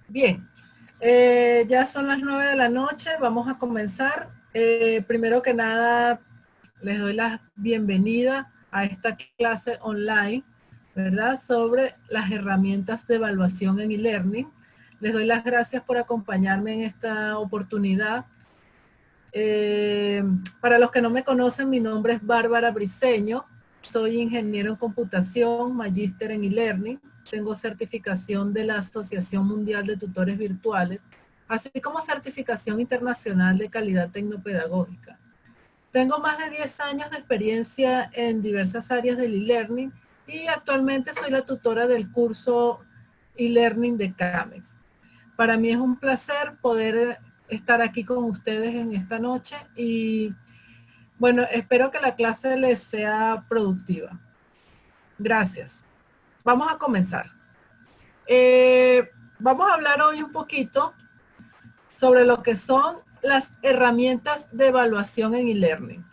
Bien, ya son las 9 de la noche, vamos a comenzar. Primero que nada, les doy la bienvenida a esta clase online, ¿verdad? Sobre las herramientas de evaluación en e-learning. Les doy las gracias por acompañarme en esta oportunidad. Para los que no me conocen, mi nombre es Bárbara Briceño. Soy ingeniero en computación, magíster en e-learning. Tengo certificación de la Asociación Mundial de Tutores Virtuales, así como certificación internacional de calidad tecnopedagógica. Tengo más de 10 años de experiencia en diversas áreas del e-learning y actualmente soy la tutora del curso e-learning de CAMEX. Para mí es un placer poder estar aquí con ustedes en esta noche y bueno, espero que la clase les sea productiva. Gracias. Vamos a comenzar. Vamos a hablar hoy un poquito sobre lo que son las herramientas de evaluación en e-learning.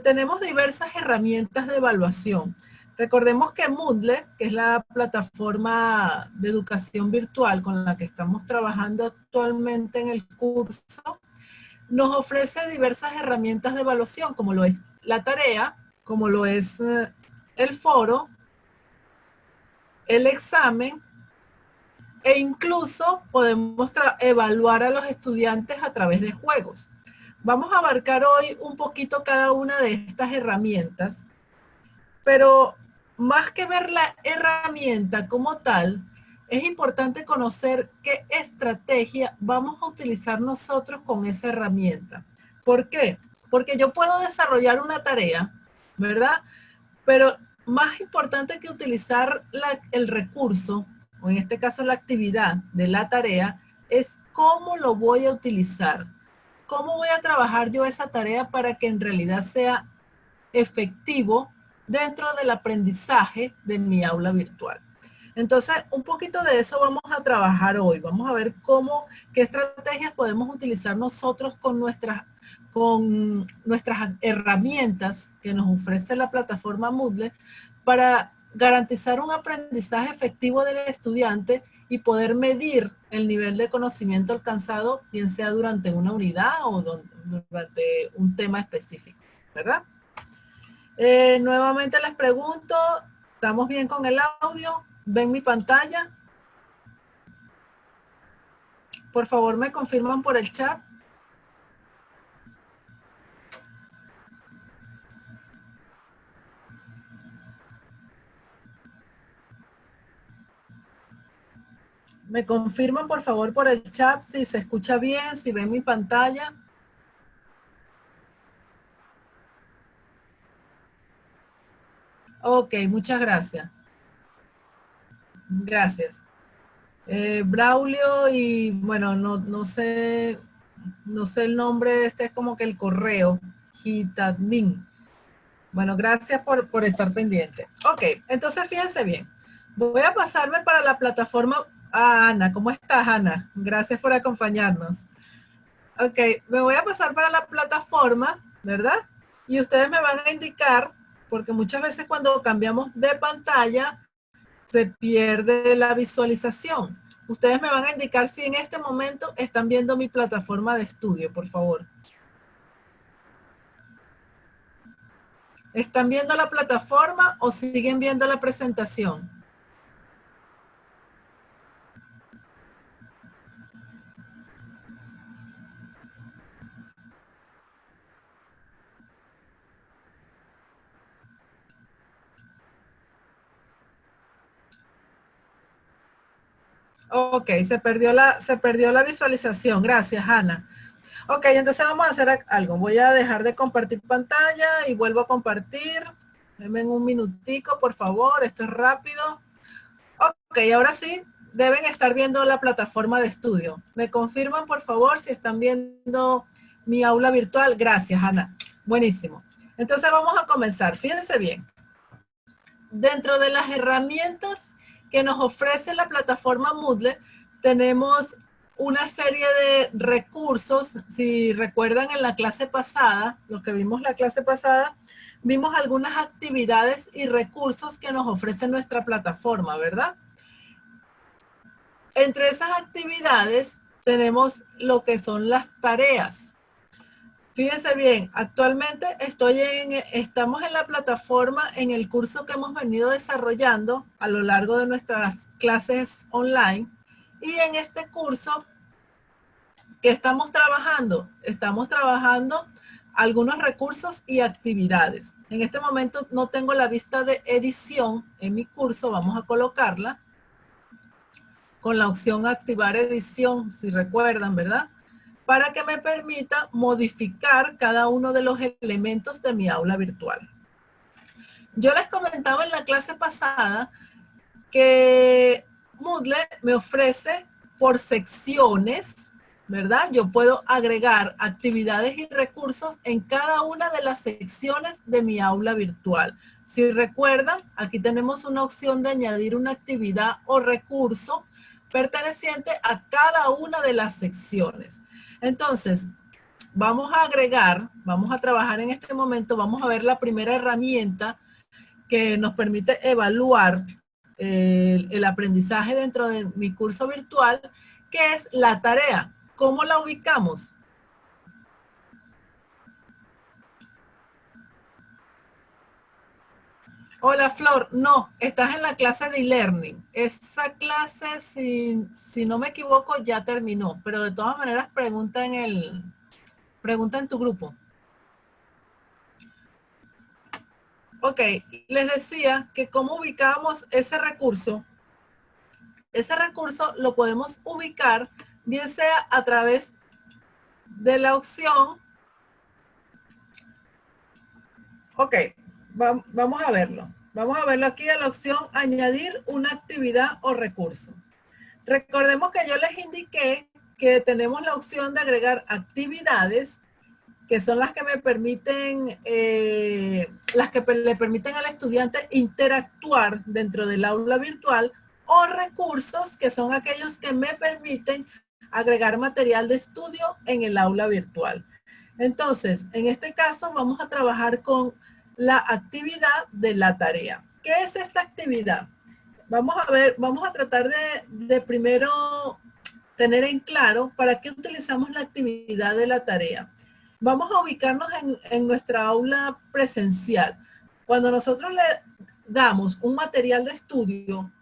Tenemos diversas herramientas de evaluación. Recordemos que Moodle, que es la plataforma de educación virtual con la que estamos trabajando actualmente en el curso, nos ofrece diversas herramientas de evaluación, como lo es la tarea, como lo es el foro, el examen, e incluso podemos evaluar a los estudiantes a través de juegos. Vamos a abarcar hoy un poquito cada una de estas herramientas, pero más que ver la herramienta como tal, es importante conocer qué estrategia vamos a utilizar nosotros con esa herramienta. ¿Por qué? Porque yo puedo desarrollar una tarea, ¿verdad? Pero más importante que utilizar el recurso, o en este caso la actividad de la tarea, es cómo lo voy a utilizar. ¿Cómo voy a trabajar yo esa tarea para que en realidad sea efectivo dentro del aprendizaje de mi aula virtual? Entonces, un poquito de eso vamos a trabajar hoy. Vamos a ver qué estrategias podemos utilizar nosotros con nuestras herramientas que nos ofrece la plataforma Moodle para garantizar un aprendizaje efectivo del estudiante y poder medir el nivel de conocimiento alcanzado, bien sea durante una unidad o durante un tema específico, ¿verdad? Nuevamente les pregunto, ¿estamos bien con el audio? ¿Ven mi pantalla? Por favor, me confirman por el chat. Me confirman, por favor, por el chat si se escucha bien, si ven mi pantalla. Ok, muchas gracias. Gracias. Braulio y bueno, no sé el nombre, este es como que el correo, Hitadmin. Bueno, gracias por estar pendiente. Ok, entonces fíjense bien. Voy a pasarme para la plataforma a Ana. ¿Cómo estás, Ana? Gracias por acompañarnos. Ok, me voy a pasar para la plataforma, ¿verdad? Y ustedes me van a indicar, porque muchas veces cuando cambiamos de pantalla, se pierde la visualización. Ustedes me van a indicar si en este momento están viendo mi plataforma de estudio, por favor. ¿Están viendo la plataforma o siguen viendo la presentación? Ok, se perdió la visualización. Gracias, Ana. Ok, entonces vamos a hacer algo. Voy a dejar de compartir pantalla y vuelvo a compartir. Denme un minutico, por favor. Esto es rápido. Ok, ahora sí, deben estar viendo la plataforma de estudio. ¿Me confirman, por favor, si están viendo mi aula virtual? Gracias, Ana. Buenísimo. Entonces vamos a comenzar. Fíjense bien. Dentro de las herramientas que nos ofrece la plataforma Moodle, tenemos una serie de recursos. Si recuerdan en la clase pasada, lo que vimos la clase pasada, vimos algunas actividades y recursos que nos ofrece nuestra plataforma, ¿verdad? Entre esas actividades tenemos lo que son las tareas. Fíjense bien, actualmente estamos en la plataforma en el curso que hemos venido desarrollando a lo largo de nuestras clases online. Y en este curso, ¿qué estamos trabajando? Estamos trabajando algunos recursos y actividades. En este momento no tengo la vista de edición en mi curso, vamos a colocarla con la opción activar edición, si recuerdan, ¿verdad? Para que me permita modificar cada uno de los elementos de mi aula virtual. Yo les comentaba en la clase pasada que Moodle me ofrece por secciones, ¿verdad? Yo puedo agregar actividades y recursos en cada una de las secciones de mi aula virtual. Si recuerdan, aquí tenemos una opción de añadir una actividad o recurso perteneciente a cada una de las secciones. Entonces, vamos a agregar, vamos a trabajar en este momento, vamos a ver la primera herramienta que nos permite evaluar el aprendizaje dentro de mi curso virtual, que es la tarea. ¿Cómo la ubicamos? Hola Flor, no, estás en la clase de e-learning. Esa clase, si no me equivoco, ya terminó, pero de todas maneras pregunta en tu grupo. Ok, les decía que cómo ubicamos ese recurso. Ese recurso lo podemos ubicar bien sea a través de la opción. Ok, vamos a verlo. Vamos a verlo aquí en la opción añadir una actividad o recurso. Recordemos que yo les indiqué que tenemos la opción de agregar actividades, que son las que me permiten, le permiten al estudiante interactuar dentro del aula virtual, o recursos, que son aquellos que me permiten agregar material de estudio en el aula virtual. Entonces, en este caso vamos a trabajar con la actividad de la tarea. ¿Qué es esta actividad? Vamos a ver, vamos a tratar de primero tener en claro para qué utilizamos la actividad de la tarea. Vamos a ubicarnos en nuestra aula presencial. Cuando nosotros le damos un material de estudio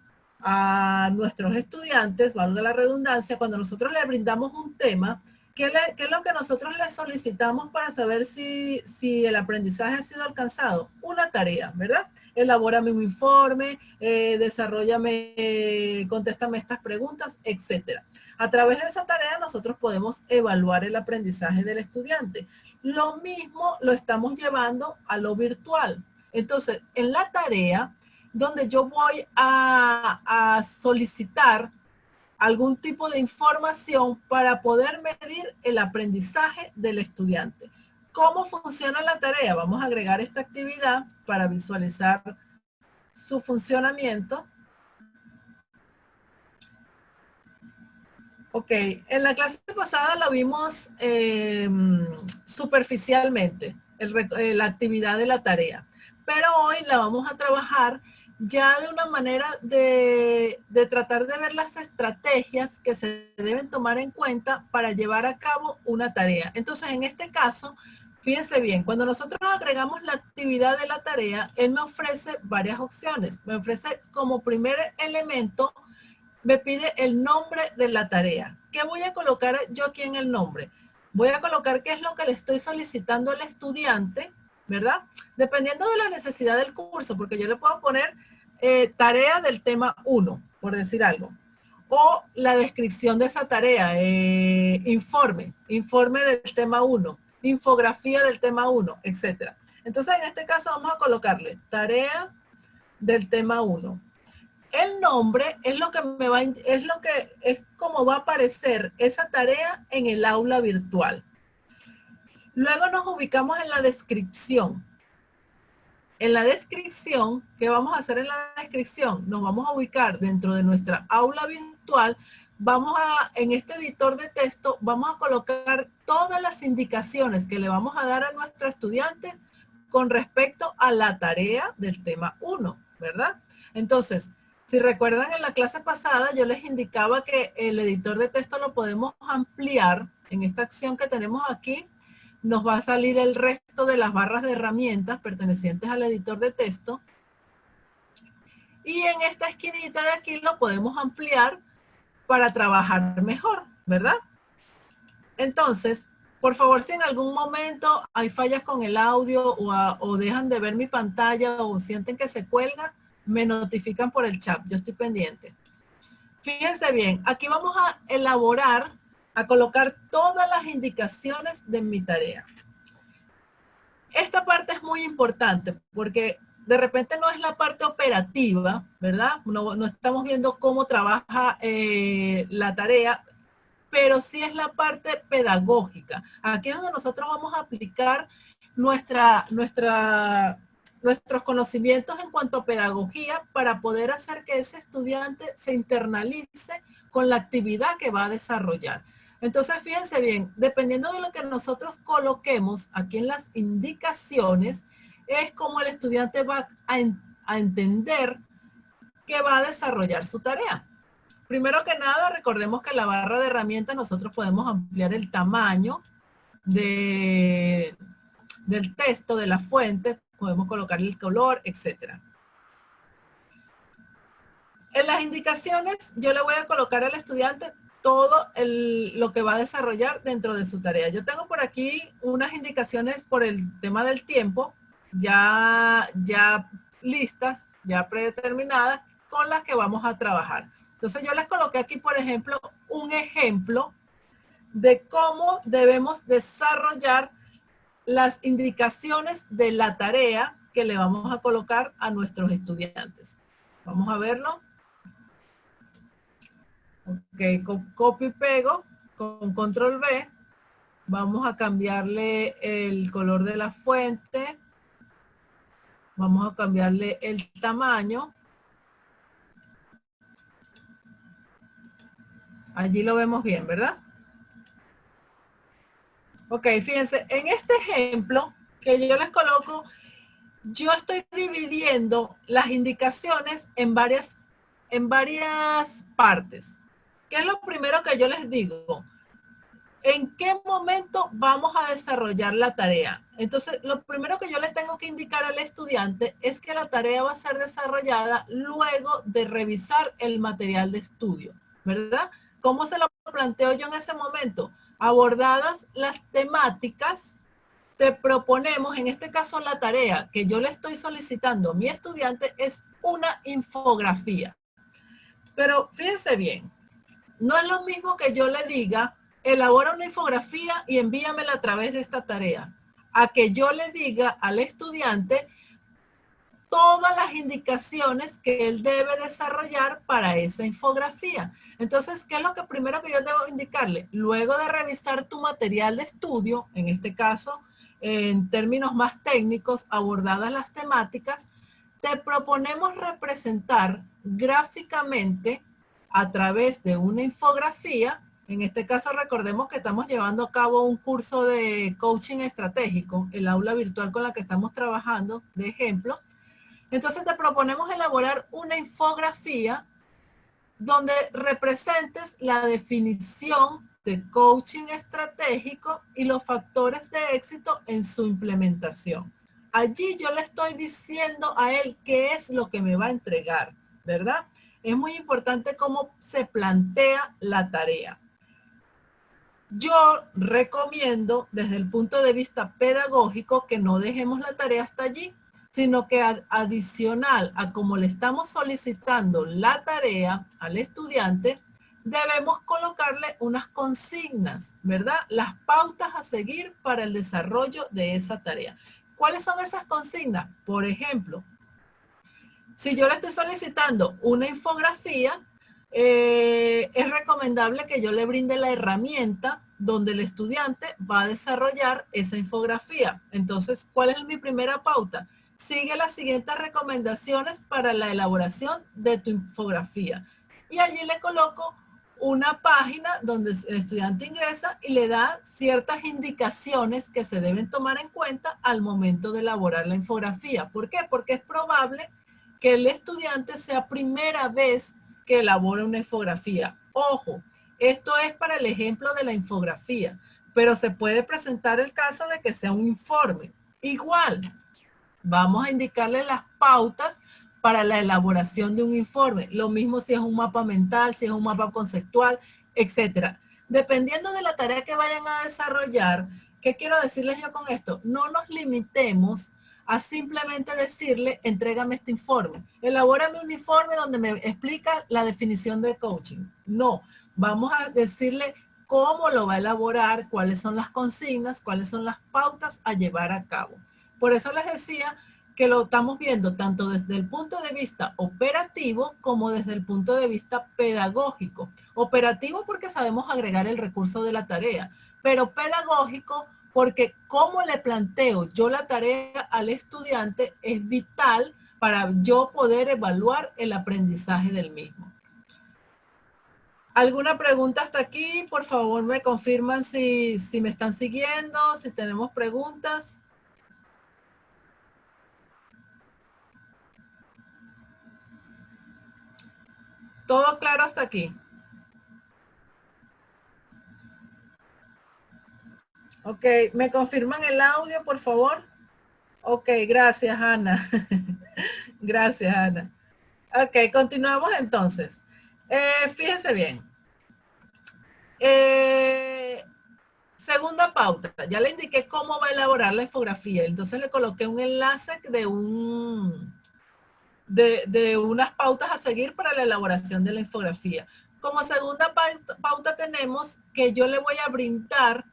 a nuestros estudiantes, valga la redundancia, cuando nosotros le brindamos un tema, ¿qué es lo que nosotros les solicitamos para saber si el aprendizaje ha sido alcanzado? Una tarea, ¿verdad? Elabórame un informe, desarrollame, contéstame estas preguntas, etcétera. A través de esa tarea nosotros podemos evaluar el aprendizaje del estudiante. Lo mismo lo estamos llevando a lo virtual. Entonces, en la tarea, donde yo voy a solicitar algún tipo de información para poder medir el aprendizaje del estudiante. ¿Cómo funciona la tarea? Vamos a agregar esta actividad para visualizar su funcionamiento. Ok, en la clase pasada lo vimos superficialmente, la actividad de la tarea, pero hoy la vamos a trabajar ya de una manera de tratar de ver las estrategias que se deben tomar en cuenta para llevar a cabo una tarea. Entonces, en este caso, fíjense bien, cuando nosotros agregamos la actividad de la tarea, él me ofrece varias opciones. Me ofrece como primer elemento, me pide el nombre de la tarea. ¿Qué voy a colocar yo aquí en el nombre? Voy a colocar qué es lo que le estoy solicitando al estudiante, ¿verdad? Dependiendo de la necesidad del curso, porque yo le puedo poner tarea del tema 1, por decir algo. O la descripción de esa tarea, informe del tema 1, infografía del tema 1, etcétera. Entonces, en este caso vamos a colocarle tarea del tema 1. El nombre es lo que es como va a aparecer esa tarea en el aula virtual. Luego nos ubicamos en la descripción. En la descripción, ¿qué vamos a hacer en la descripción? Nos vamos a ubicar dentro de nuestra aula virtual. En este editor de texto, vamos a colocar todas las indicaciones que le vamos a dar a nuestro estudiante con respecto a la tarea del tema 1, ¿verdad? Entonces, Si recuerdan en la clase pasada, yo les indicaba que el editor de texto lo podemos ampliar. En esta acción que tenemos aquí, nos va a salir el resto de las barras de herramientas pertenecientes al editor de texto. Y en esta esquinita de aquí lo podemos ampliar para trabajar mejor, ¿verdad? Entonces, por favor, si en algún momento hay fallas con el audio o dejan de ver mi pantalla o sienten que se cuelga, me notifican por el chat. Yo estoy pendiente. Fíjense bien, aquí vamos a elaborar, a colocar todas las indicaciones de mi tarea. Esta parte es muy importante porque de repente no es la parte operativa, ¿verdad? No estamos viendo cómo trabaja la tarea, pero sí es la parte pedagógica. Aquí es donde nosotros vamos a aplicar nuestros conocimientos en cuanto a pedagogía para poder hacer que ese estudiante se internalice con la actividad que va a desarrollar. Entonces, fíjense bien, dependiendo de lo que nosotros coloquemos aquí en las indicaciones, es como el estudiante va a entender que va a desarrollar su tarea. Primero que nada, recordemos que en la barra de herramientas nosotros podemos ampliar el tamaño del texto, de la fuente, podemos colocarle el color, etc. En las indicaciones yo le voy a colocar al estudiante todo lo que va a desarrollar dentro de su tarea. Yo tengo por aquí unas indicaciones por el tema del tiempo, ya listas, ya predeterminadas, con las que vamos a trabajar. Entonces yo les coloqué aquí, por ejemplo, un ejemplo de cómo debemos desarrollar las indicaciones de la tarea que le vamos a colocar a nuestros estudiantes. Vamos a verlo. Ok, con copio y pego, con control V, vamos a cambiarle el color de la fuente, vamos a cambiarle el tamaño. Allí lo vemos bien, ¿verdad? Ok, fíjense, en este ejemplo que yo les coloco, yo estoy dividiendo las indicaciones en varias partes. ¿Qué es lo primero que yo les digo? ¿En qué momento vamos a desarrollar la tarea? Entonces, lo primero que yo le tengo que indicar al estudiante es que la tarea va a ser desarrollada luego de revisar el material de estudio, ¿verdad? ¿Cómo se lo planteo yo en ese momento? Abordadas las temáticas, te proponemos, en este caso la tarea que yo le estoy solicitando a mi estudiante es una infografía. Pero fíjense bien, no es lo mismo que yo le diga, elabora una infografía y envíamela a través de esta tarea, a que yo le diga al estudiante todas las indicaciones que él debe desarrollar para esa infografía. Entonces, ¿qué es lo que primero que yo debo indicarle? Luego de revisar tu material de estudio, en este caso, en términos más técnicos, abordadas las temáticas, te proponemos representar gráficamente a través de una infografía. En este caso, recordemos que estamos llevando a cabo un curso de coaching estratégico, el aula virtual con la que estamos trabajando, de ejemplo. Entonces te proponemos elaborar una infografía donde representes la definición de coaching estratégico y los factores de éxito en su implementación. Allí yo le estoy diciendo a él qué es lo que me va a entregar, ¿verdad? Es muy importante cómo se plantea la tarea. Yo recomiendo desde el punto de vista pedagógico que no dejemos la tarea hasta allí, sino que adicional a como le estamos solicitando la tarea al estudiante, debemos colocarle unas consignas, ¿verdad? Las pautas a seguir para el desarrollo de esa tarea. ¿Cuáles son esas consignas? Por ejemplo, si yo le estoy solicitando una infografía, es recomendable que yo le brinde la herramienta donde el estudiante va a desarrollar esa infografía. Entonces, ¿cuál es mi primera pauta? Sigue las siguientes recomendaciones para la elaboración de tu infografía. Y allí le coloco una página donde el estudiante ingresa y le da ciertas indicaciones que se deben tomar en cuenta al momento de elaborar la infografía. ¿Por qué? Porque es probable que el estudiante sea primera vez que elabora una infografía. Ojo, esto es para el ejemplo de la infografía, pero se puede presentar el caso de que sea un informe. Igual, vamos a indicarle las pautas para la elaboración de un informe. Lo mismo si es un mapa mental, si es un mapa conceptual, etcétera. Dependiendo de la tarea que vayan a desarrollar, ¿qué quiero decirles yo con esto? No nos limitemos a simplemente decirle, entrégame este informe. Elabórame un informe donde me explica la definición de coaching. No, vamos a decirle cómo lo va a elaborar, cuáles son las consignas, cuáles son las pautas a llevar a cabo. Por eso les decía que lo estamos viendo tanto desde el punto de vista operativo como desde el punto de vista pedagógico. Operativo porque sabemos agregar el recurso de la tarea, pero pedagógico porque cómo le planteo yo la tarea al estudiante es vital para yo poder evaluar el aprendizaje del mismo. ¿Alguna pregunta hasta aquí? Por favor, me confirman si me están siguiendo, si tenemos preguntas. ¿Todo claro hasta aquí? Ok, ¿me confirman el audio, por favor? Ok, gracias, Ana. Gracias, Ana. Ok, continuamos entonces. Fíjense bien. Segunda pauta. Ya le indiqué cómo va a elaborar la infografía. Entonces le coloqué un enlace de unas pautas a seguir para la elaboración de la infografía. Como segunda pauta tenemos que yo le voy a brindar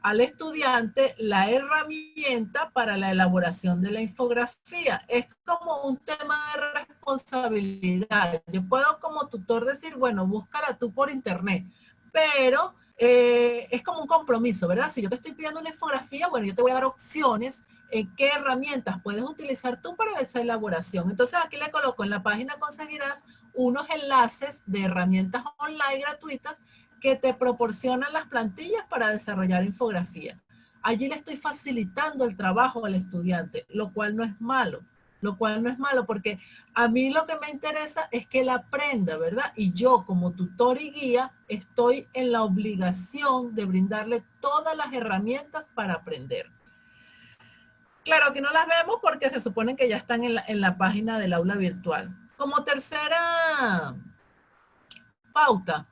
al estudiante la herramienta para la elaboración de la infografía. Es como un tema de responsabilidad. Yo puedo como tutor decir, bueno, búscala tú por internet, pero es como un compromiso, ¿verdad? Si yo te estoy pidiendo una infografía, bueno, yo te voy a dar opciones en qué herramientas puedes utilizar tú para esa elaboración. Entonces aquí le coloco en la página conseguirás unos enlaces de herramientas online gratuitas que te proporcionan las plantillas para desarrollar infografía. Allí le estoy facilitando el trabajo al estudiante, lo cual no es malo. Lo cual no es malo porque a mí lo que me interesa es que él aprenda, ¿verdad? Y yo como tutor y guía estoy en la obligación de brindarle todas las herramientas para aprender. Claro que no las vemos porque se supone que ya están en la página del aula virtual. Como tercera pauta,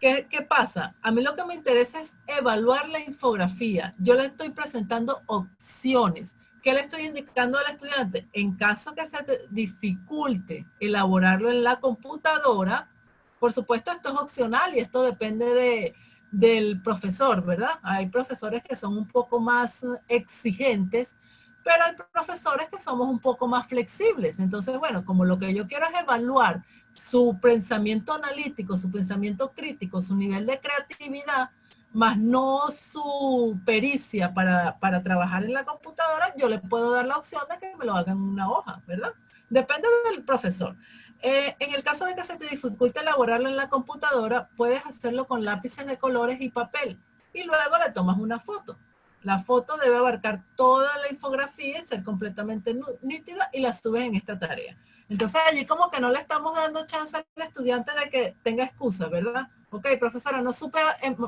¿qué pasa? A mí lo que me interesa es evaluar la infografía. Yo le estoy presentando opciones. ¿Qué le estoy indicando al estudiante? En caso que se te dificulte elaborarlo en la computadora, por supuesto esto es opcional y esto depende del profesor, ¿verdad? Hay profesores que son un poco más exigentes, pero hay profesores que somos un poco más flexibles. Entonces, bueno, como lo que yo quiero es evaluar su pensamiento analítico, su pensamiento crítico, su nivel de creatividad, más no su pericia para trabajar en la computadora, yo le puedo dar la opción de que me lo hagan en una hoja, ¿verdad? Depende del profesor. En el caso de que se te dificulte elaborarlo en la computadora, puedes hacerlo con lápices de colores y papel y luego le tomas una foto. La foto debe abarcar toda la infografía y ser completamente nítida y la subes en esta tarea. Entonces allí como que no le estamos dando chance al estudiante de que tenga excusas, ¿verdad? Ok, profesora, no supe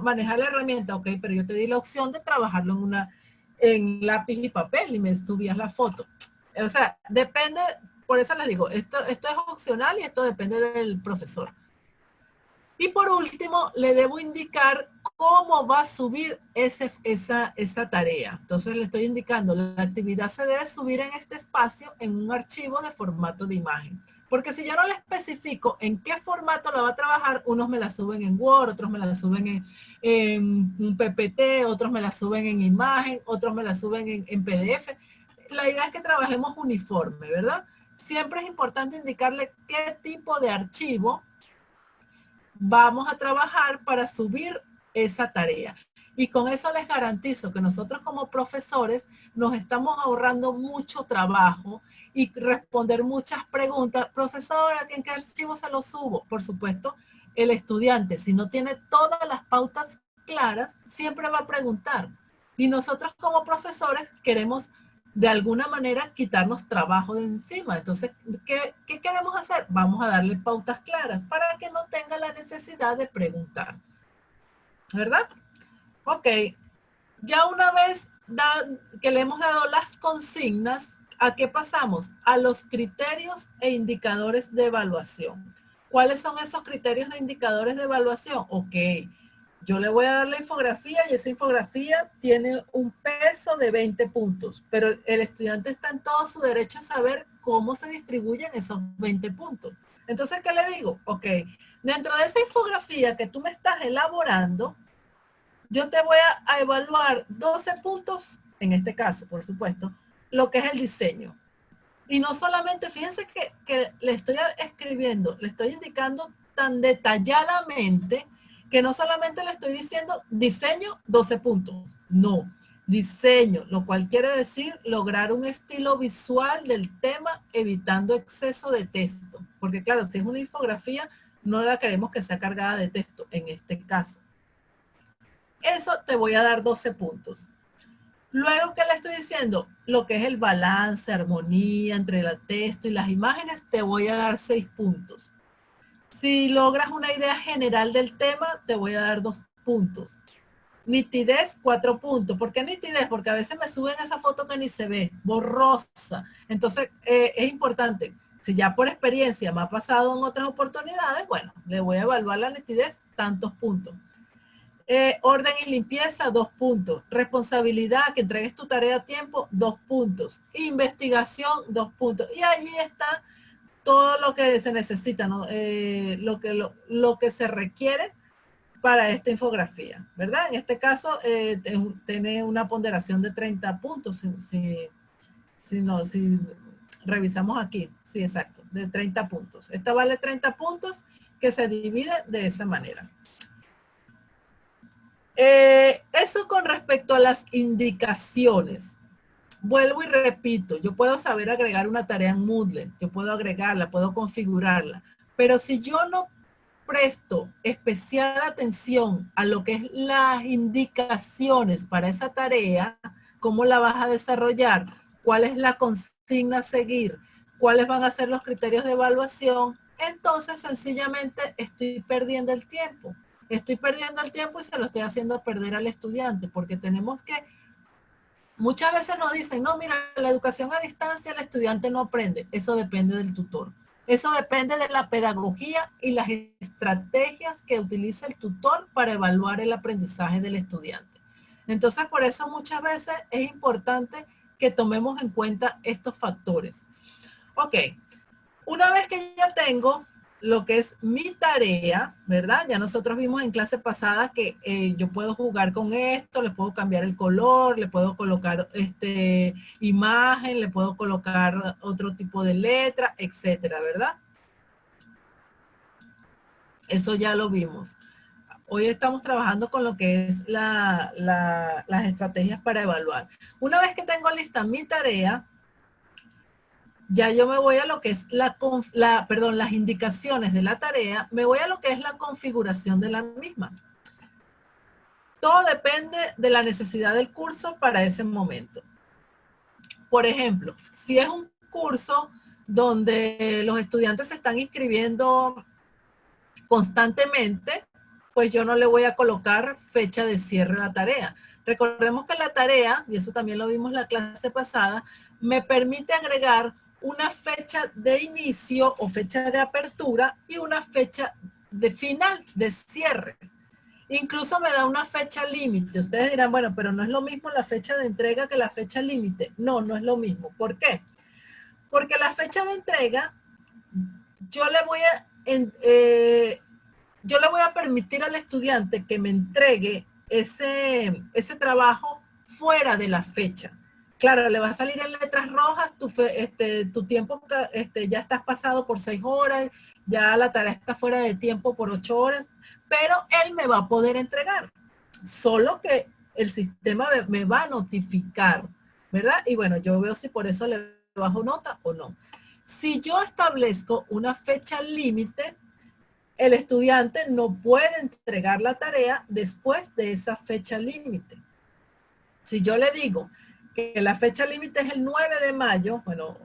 manejar la herramienta, ok, pero yo te di la opción de trabajarlo en lápiz y papel y me subías la foto. O sea, depende, por eso les digo, esto es opcional y esto depende del profesor. Y por último, le debo indicar cómo va a subir esa tarea. Entonces le estoy indicando, la actividad se debe subir en este espacio en un archivo de formato de imagen. Porque si yo no le especifico en qué formato lo va a trabajar, unos me la suben en Word, otros me la suben en un PPT, otros me la suben en imagen, otros me la suben en PDF. La idea es que trabajemos uniforme, ¿verdad? Siempre es importante indicarle qué tipo de archivo vamos a trabajar para subir esa tarea. Y con eso les garantizo que nosotros como profesores nos estamos ahorrando mucho trabajo y responder muchas preguntas. Profesora, ¿en qué archivo se lo subo? Por supuesto, el estudiante, si no tiene todas las pautas claras, siempre va a preguntar. Y nosotros como profesores queremos de alguna manera quitarnos trabajo de encima. Entonces, ¿qué queremos hacer? Vamos a darle pautas claras para que no tenga la necesidad de preguntar. ¿Verdad? Ok. Ya una vez que le hemos dado las consignas, ¿a qué pasamos? A los criterios e indicadores de evaluación. ¿Cuáles son esos criterios de indicadores de evaluación? Ok, yo le voy a dar la infografía y esa infografía tiene un peso de 20 puntos, pero el estudiante está en todo su derecho a saber cómo se distribuyen esos 20 puntos. Entonces, ¿qué le digo? Ok, dentro de esa infografía que tú me estás elaborando, yo te voy a evaluar 12 puntos, en este caso, por supuesto, lo que es el diseño. Y no solamente, fíjense que le estoy escribiendo, le estoy indicando tan detalladamente que no solamente le estoy diciendo diseño 12 puntos, no, diseño, lo cual quiere decir lograr un estilo visual del tema evitando exceso de texto. Porque claro, si es una infografía, no la queremos que sea cargada de texto en este caso. Eso te voy a dar 12 puntos. Luego, ¿qué le estoy diciendo? Lo que es el balance, armonía entre el texto y las imágenes, te voy a dar 6 puntos. Si logras una idea general del tema, te voy a dar 2 puntos. Nitidez, 4 puntos. ¿Por qué nitidez? Porque a veces me suben esa foto que ni se ve, borrosa. Entonces, es importante. Si ya por experiencia me ha pasado en otras oportunidades, bueno, le voy a evaluar la nitidez, tantos puntos. Orden y limpieza, 2 puntos. Responsabilidad, que entregues tu tarea a tiempo, 2 puntos. Investigación, 2 puntos. Y allí está todo lo que se necesita, ¿no? Lo que se requiere para esta infografía, ¿verdad? En este caso, tiene una ponderación de 30 puntos, si revisamos aquí. Sí, exacto, de 30 puntos. Esta vale 30 puntos que se divide de esa manera. Eso con respecto a las indicaciones. Vuelvo y repito, yo puedo saber agregar una tarea en Moodle, yo puedo agregarla, puedo configurarla, pero si yo no presto especial atención a lo que es las indicaciones para esa tarea, cómo la vas a desarrollar, cuál es la consigna a seguir, cuáles van a ser los criterios de evaluación, entonces sencillamente estoy perdiendo el tiempo. Estoy perdiendo el tiempo y se lo estoy haciendo perder al estudiante, porque tenemos que, muchas veces nos dicen, no, mira, la educación a distancia, el estudiante no aprende. Eso depende del tutor. Eso depende de la pedagogía y las estrategias que utiliza el tutor para evaluar el aprendizaje del estudiante. Entonces, por eso muchas veces es importante que tomemos en cuenta estos factores. Ok, una vez que ya tengo lo que es mi tarea, ¿verdad? Ya nosotros vimos en clase pasada que yo puedo jugar con esto, le puedo cambiar el color, le puedo colocar imagen, le puedo colocar otro tipo de letra, etcétera, ¿verdad? Eso ya lo vimos. Hoy estamos trabajando con lo que es las estrategias para evaluar. Una vez que tengo lista mi tarea, ya yo me voy a lo que es las indicaciones de la tarea, me voy a lo que es la configuración de la misma. Todo depende de la necesidad del curso para ese momento. Por ejemplo, si es un curso donde los estudiantes se están inscribiendo constantemente, pues yo no le voy a colocar fecha de cierre a la tarea. Recordemos que la tarea, y eso también lo vimos en la clase pasada, me permite agregar una fecha de inicio o fecha de apertura y una fecha de final, de cierre. Incluso me da una fecha límite. Ustedes dirán, bueno, pero no es lo mismo la fecha de entrega que la fecha límite. No, no es lo mismo. ¿Por qué? Porque la fecha de entrega, yo le voy a permitir al estudiante que me entregue ese trabajo fuera de la fecha. Claro, le va a salir en letras rojas, tu tiempo ya estás pasado por 6 horas, ya la tarea está fuera de tiempo por 8 horas, pero él me va a poder entregar. Solo que el sistema me va a notificar, ¿verdad? Y bueno, yo veo si por eso le bajo nota o no. Si yo establezco una fecha límite, el estudiante no puede entregar la tarea después de esa fecha límite. Si yo le digo que la fecha límite es el 9 de mayo, bueno,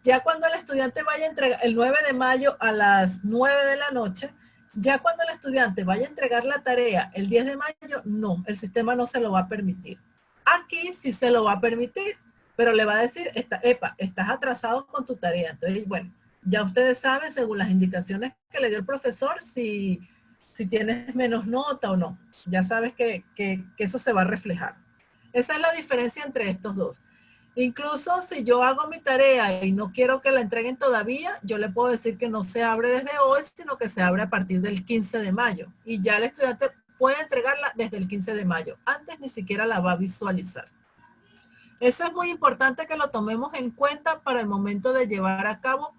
ya cuando el estudiante vaya a entregar, el 9 de mayo a las 9 de la noche, ya cuando el estudiante vaya a entregar la tarea el 10 de mayo, no, el sistema no se lo va a permitir. Aquí sí se lo va a permitir, pero le va a decir, epa, estás atrasado con tu tarea. Entonces, bueno, ya ustedes saben, según las indicaciones que le dio el profesor, si tienes menos nota o no. Ya sabes que eso se va a reflejar. Esa es la diferencia entre estos dos. Incluso si yo hago mi tarea y no quiero que la entreguen todavía, yo le puedo decir que no se abre desde hoy, sino que se abre a partir del 15 de mayo. Y ya el estudiante puede entregarla desde el 15 de mayo. Antes ni siquiera la va a visualizar. Eso es muy importante que lo tomemos en cuenta para el momento de llevar a cabo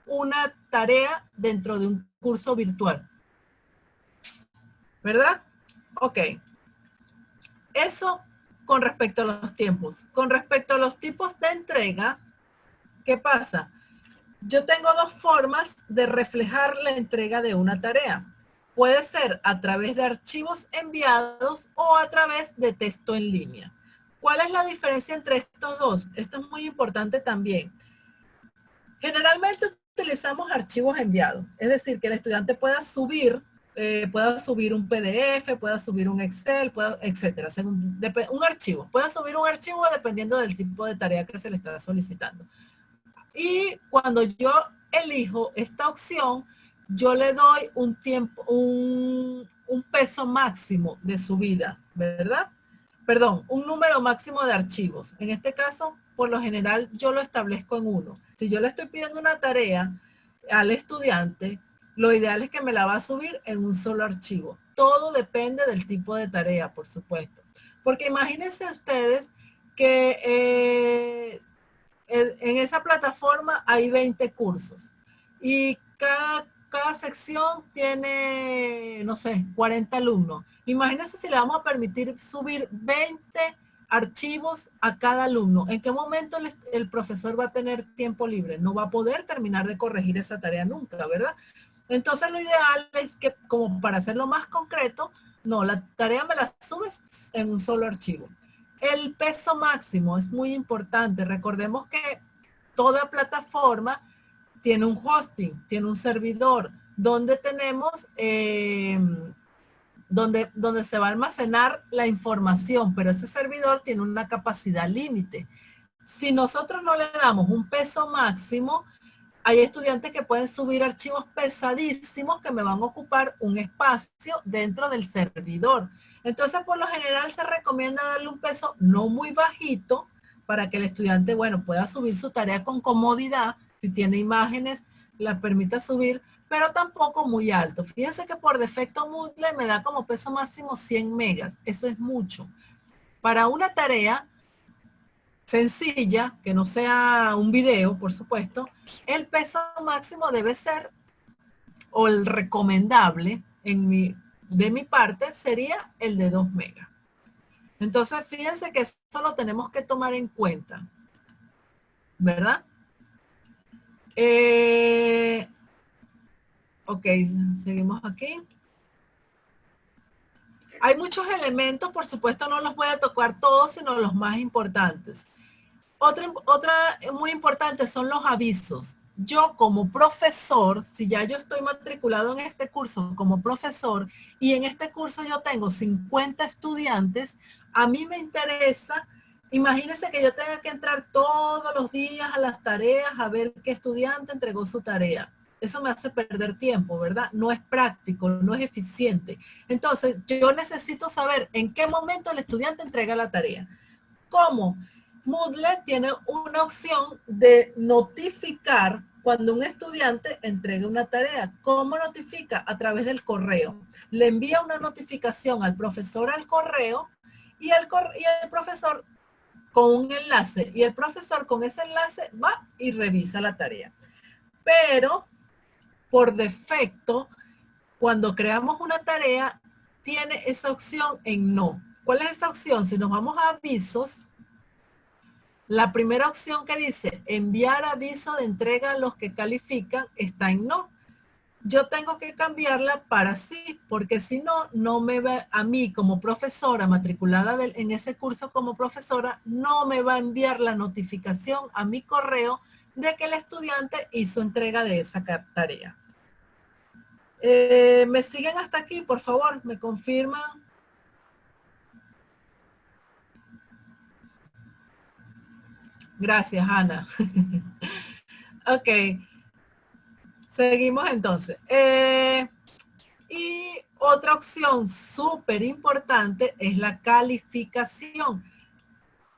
una tarea dentro de un curso virtual. ¿Verdad? Ok. Eso con respecto a los tiempos. Con respecto a los tipos de entrega, ¿qué pasa? Yo tengo dos formas de reflejar la entrega de una tarea. Puede ser a través de archivos enviados o a través de texto en línea. ¿Cuál es la diferencia entre estos dos? Esto es muy importante también. Generalmente utilizamos archivos enviados, es decir, que el estudiante pueda subir un PDF, pueda subir un Excel, etcétera, un archivo. Pueda subir un archivo dependiendo del tipo de tarea que se le está solicitando. Y cuando yo elijo esta opción, yo le doy un tiempo, un peso máximo de subida, ¿verdad? Perdón, un número máximo de archivos. En este caso, por lo general, yo lo establezco en 1. Si yo le estoy pidiendo una tarea al estudiante, lo ideal es que me la va a subir en un solo archivo. Todo depende del tipo de tarea, por supuesto. Porque imagínense ustedes que en esa plataforma hay 20 cursos y cada sección tiene, no sé, 40 alumnos. Imagínense si le vamos a permitir subir 20 archivos a cada alumno. ¿En qué momento el profesor va a tener tiempo libre? No va a poder terminar de corregir esa tarea nunca, ¿verdad? Entonces lo ideal es que, como para hacerlo más concreto, no, la tarea me la subes en un solo archivo. El peso máximo es muy importante. Recordemos que toda plataforma tiene un hosting, tiene un servidor, donde tenemos, donde se va a almacenar la información, pero ese servidor tiene una capacidad límite. Si nosotros no le damos un peso máximo, hay estudiantes que pueden subir archivos pesadísimos que me van a ocupar un espacio dentro del servidor. Entonces, por lo general se recomienda darle un peso no muy bajito para que el estudiante, bueno, pueda subir su tarea con comodidad. Si tiene imágenes, la permita subir, pero tampoco muy alto. Fíjense que por defecto Moodle me da como peso máximo 100 megas. Eso es mucho. Para una tarea sencilla, que no sea un video, por supuesto, el peso máximo debe ser, o el recomendable de mi parte, sería el de 2 megas. Entonces, fíjense que eso lo tenemos que tomar en cuenta, ¿verdad? Ok, seguimos aquí. Hay muchos elementos, por supuesto no los voy a tocar todos, sino los más importantes. Otra muy importante son los avisos. Yo como profesor, si ya yo estoy matriculado en este curso como profesor y en este curso yo tengo 50 estudiantes, a mí me interesa, imagínense que yo tenga que entrar todos los días a las tareas a ver qué estudiante entregó su tarea. Eso me hace perder tiempo, ¿verdad? No es práctico, no es eficiente. Entonces, yo necesito saber en qué momento el estudiante entrega la tarea. ¿Cómo? Moodle tiene una opción de notificar cuando un estudiante entrega una tarea. ¿Cómo notifica? A través del correo. Le envía una notificación al profesor al correo y el profesor con un enlace. Y el profesor con ese enlace va y revisa la tarea. Pero por defecto, cuando creamos una tarea, tiene esa opción en no. ¿Cuál es esa opción? Si nos vamos a avisos, la primera opción que dice enviar aviso de entrega a los que califican está en no. yo tengo que cambiarla para sí, porque si no, no me va, a mí como profesora matriculada en ese curso como profesora, no me va a enviar la notificación a mi correo de que el estudiante hizo entrega de esa tarea. ¿Me siguen hasta aquí, por favor? ¿Me confirman? Gracias, Ana. Ok, seguimos entonces. Y otra opción súper importante es la calificación.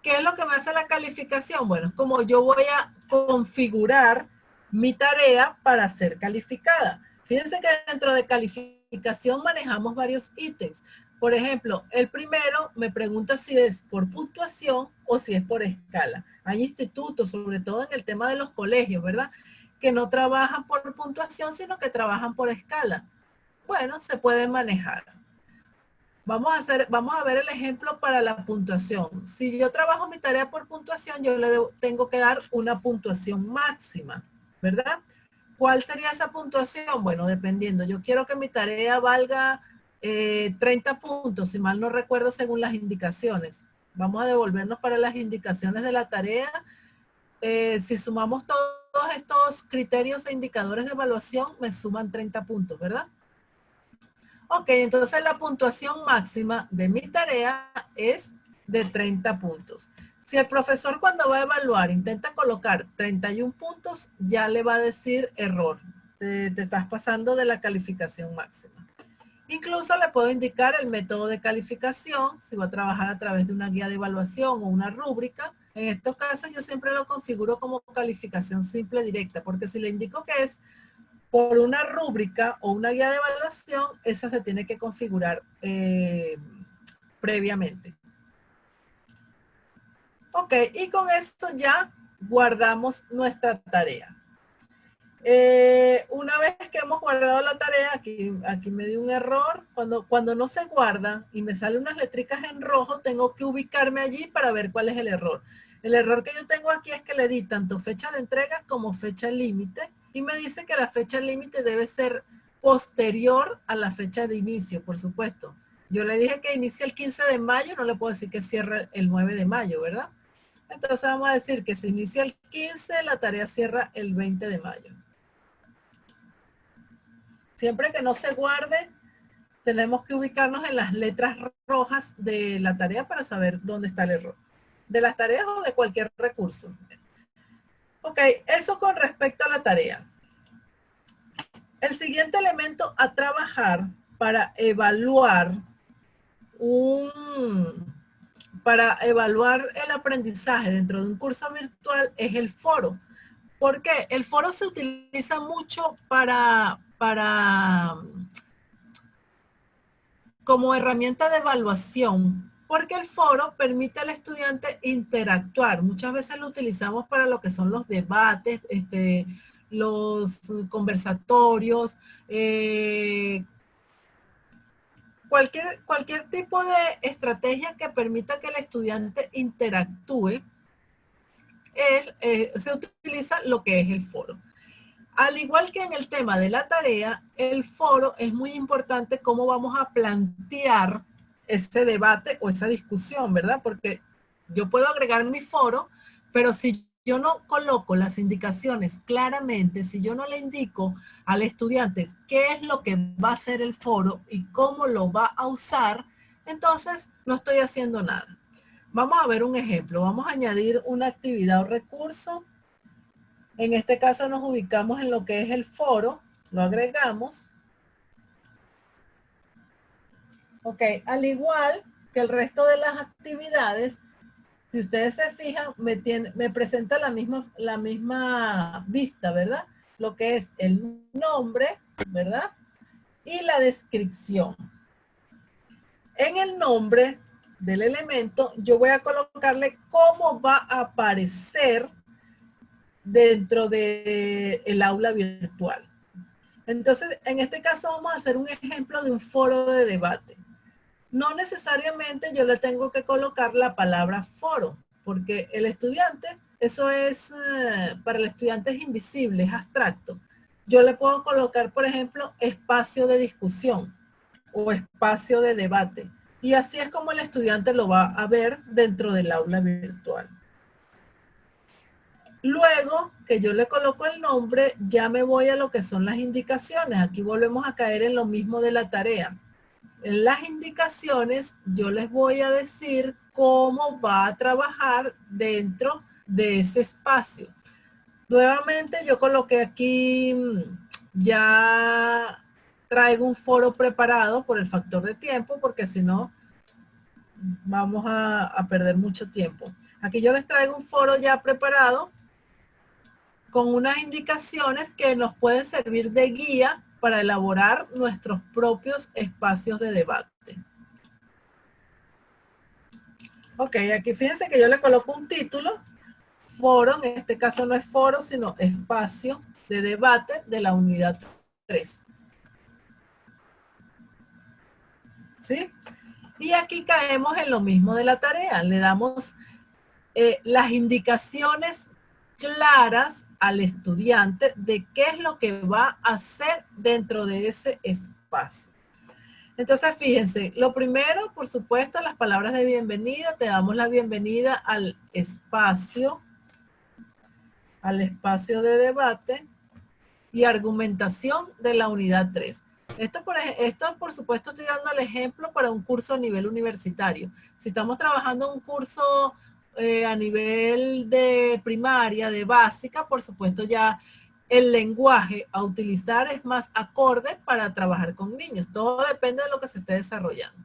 ¿Qué es lo que me hace la calificación? Bueno, como yo voy a configurar mi tarea para ser calificada. Fíjense que dentro de calificación manejamos varios ítems. Por ejemplo, el primero me pregunta si es por puntuación o si es por escala. Hay institutos, sobre todo en el tema de los colegios, ¿verdad? Que no trabajan por puntuación, sino que trabajan por escala. Bueno, se puede manejar. Vamos a ver el ejemplo para la puntuación. Si yo trabajo mi tarea por puntuación, yo tengo que dar una puntuación máxima, ¿verdad? ¿Cuál sería esa puntuación? Bueno, dependiendo. Yo quiero que mi tarea valga 30 puntos, si mal no recuerdo, según las indicaciones. Vamos a devolvernos para las indicaciones de la tarea. Si sumamos todos estos criterios e indicadores de evaluación, me suman 30 puntos, ¿verdad? Ok, entonces la puntuación máxima de mi tarea es de 30 puntos. Si el profesor cuando va a evaluar intenta colocar 31 puntos, ya le va a decir error. Te estás pasando de la calificación máxima. Incluso le puedo indicar el método de calificación, si va a trabajar a través de una guía de evaluación o una rúbrica. En estos casos yo siempre lo configuro como calificación simple directa, porque si le indico que es por una rúbrica o una guía de evaluación, esa se tiene que configurar previamente. Ok, y con esto ya guardamos nuestra tarea. Una vez que hemos guardado la tarea, aquí me dio un error, cuando no se guarda y me salen unas letricas en rojo, tengo que ubicarme allí para ver cuál es el error. El error que yo tengo aquí es que le di tanto fecha de entrega como fecha límite y me dice que la fecha límite debe ser posterior a la fecha de inicio, por supuesto. Yo le dije que inicia el 15 de mayo, no le puedo decir que cierre el 9 de mayo, ¿verdad? Entonces vamos a decir que se inicia el 15, la tarea cierra el 20 de mayo. Siempre que no se guarde, tenemos que ubicarnos en las letras rojas de la tarea para saber dónde está el error. De las tareas o de cualquier recurso. Ok, eso con respecto a la tarea. El siguiente elemento a trabajar para evaluar el aprendizaje dentro de un curso virtual es el foro. ¿Por qué? El foro se utiliza mucho como herramienta de evaluación, porque el foro permite al estudiante interactuar. Muchas veces lo utilizamos para lo que son los debates, los conversatorios, cualquier tipo de estrategia que permita que el estudiante interactúe, se utiliza lo que es el foro. Al igual que en el tema de la tarea, el foro es muy importante cómo vamos a plantear ese debate o esa discusión, ¿verdad? Porque yo puedo agregar mi foro, pero si yo no coloco las indicaciones claramente, si yo no le indico al estudiante qué es lo que va a hacer el foro y cómo lo va a usar, entonces no estoy haciendo nada. Vamos a ver un ejemplo. Vamos a añadir una actividad o recurso. En este caso nos ubicamos en lo que es el foro, lo agregamos. Ok, al igual que el resto de las actividades, si ustedes se fijan, me presenta la misma vista, ¿verdad? Lo que es el nombre, ¿verdad? Y la descripción. En el nombre del elemento, yo voy a colocarle cómo va a aparecer dentro del aula virtual. Entonces, en este caso vamos a hacer un ejemplo de un foro de debate. No necesariamente yo le tengo que colocar la palabra foro, porque el estudiante, eso es, para el estudiante es invisible, es abstracto. yo le puedo colocar, por ejemplo, espacio de discusión o espacio de debate. Y así es como el estudiante lo va a ver dentro del aula virtual. Luego que yo le coloco el nombre, ya me voy a lo que son las indicaciones. Aquí volvemos a caer en lo mismo de la tarea. En las indicaciones yo les voy a decir cómo va a trabajar dentro de ese espacio. Nuevamente yo coloqué aquí, ya traigo un foro preparado por el factor de tiempo, porque si no vamos a perder mucho tiempo. Aquí yo les traigo un foro ya preparado con unas indicaciones que nos pueden servir de guía para elaborar nuestros propios espacios de debate. Ok, aquí fíjense que yo le coloco un título, foro, en este caso no es foro, sino espacio de debate de la unidad 3. ¿Sí? Y aquí caemos en lo mismo de la tarea. Le damos las indicaciones claras al estudiante de qué es lo que va a hacer dentro de ese espacio. Entonces, fíjense, lo primero, por supuesto, las palabras de bienvenida. Te damos la bienvenida al espacio de debate y argumentación de la unidad 3. Esto, por supuesto, estoy dando el ejemplo para un curso a nivel universitario. Si estamos trabajando un curso a nivel de primaria, de básica, por supuesto ya el lenguaje a utilizar es más acorde para trabajar con niños. Todo depende de lo que se esté desarrollando.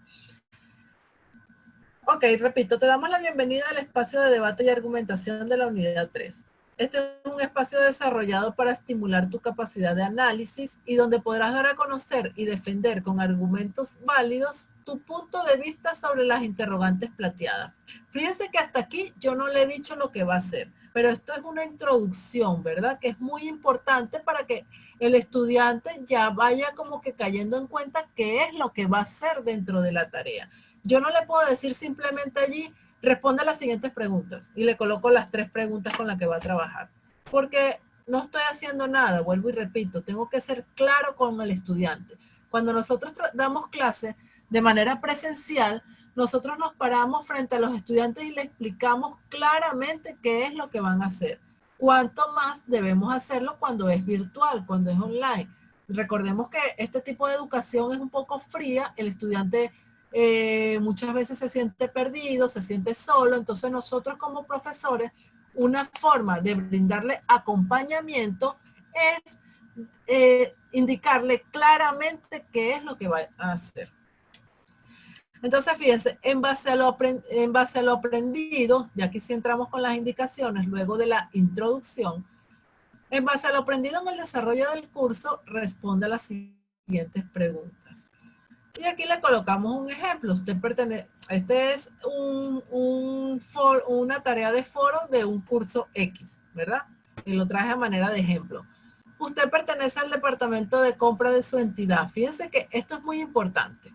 Ok, repito, te damos la bienvenida al espacio de debate y argumentación de la unidad 3. Este es un espacio desarrollado para estimular tu capacidad de análisis y donde podrás dar a conocer y defender con argumentos válidos tu punto de vista sobre las interrogantes planteadas. Fíjense que hasta aquí yo no le he dicho lo que va a hacer, pero esto es una introducción, ¿verdad? Que es muy importante para que el estudiante ya vaya como que cayendo en cuenta qué es lo que va a hacer dentro de la tarea. Yo no le puedo decir simplemente allí, responde las siguientes preguntas y le coloco las 3 preguntas con las que va a trabajar. Porque no estoy haciendo nada, vuelvo y repito, tengo que ser claro con el estudiante. Cuando nosotros damos clases de manera presencial, nosotros nos paramos frente a los estudiantes y les explicamos claramente qué es lo que van a hacer. Cuánto más debemos hacerlo cuando es virtual, cuando es online. Recordemos que este tipo de educación es un poco fría, el estudiante muchas veces se siente perdido, se siente solo, entonces nosotros como profesores, una forma de brindarle acompañamiento es indicarle claramente qué es lo que va a hacer. Entonces, fíjense, en base a lo aprendido, ya aquí sí entramos con las indicaciones, luego de la introducción, en base a lo aprendido en el desarrollo del curso, responde a las siguientes preguntas. Y aquí le colocamos un ejemplo. Este es una tarea de foro de un curso X, ¿verdad? Y lo traje a manera de ejemplo. Usted pertenece al departamento de compra de su entidad. Fíjense que esto es muy importante.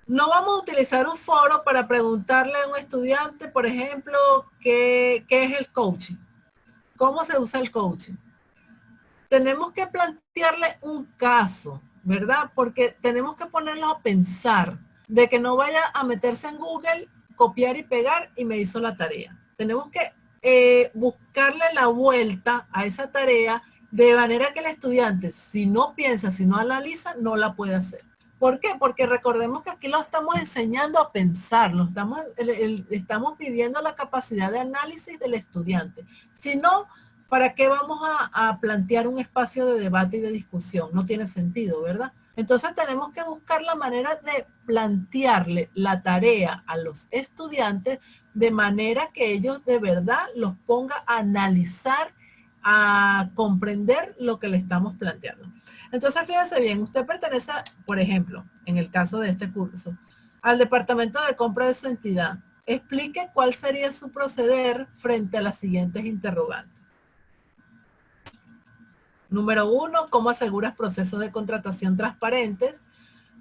No vamos a utilizar un foro para preguntarle a un estudiante, por ejemplo, qué es el coaching. ¿Cómo se usa el coaching? Tenemos que plantearle un caso, ¿verdad? Porque tenemos que ponerlo a pensar de que no vaya a meterse en Google, copiar y pegar y me hizo la tarea. Tenemos que buscarle la vuelta a esa tarea de manera que el estudiante, si no piensa, si no analiza, no la puede hacer. ¿Por qué? Porque recordemos que aquí lo estamos enseñando a pensar, estamos pidiendo la capacidad de análisis del estudiante. Si no, ¿para qué vamos a plantear un espacio de debate y de discusión? No tiene sentido, ¿verdad? Entonces tenemos que buscar la manera de plantearle la tarea a los estudiantes de manera que ellos de verdad los ponga a analizar, a comprender lo que le estamos planteando. Entonces, fíjense bien, usted pertenece, por ejemplo, en el caso de este curso, al departamento de compra de su entidad. Explique cuál sería su proceder frente a las siguientes interrogantes. Número 1, ¿cómo aseguras procesos de contratación transparentes?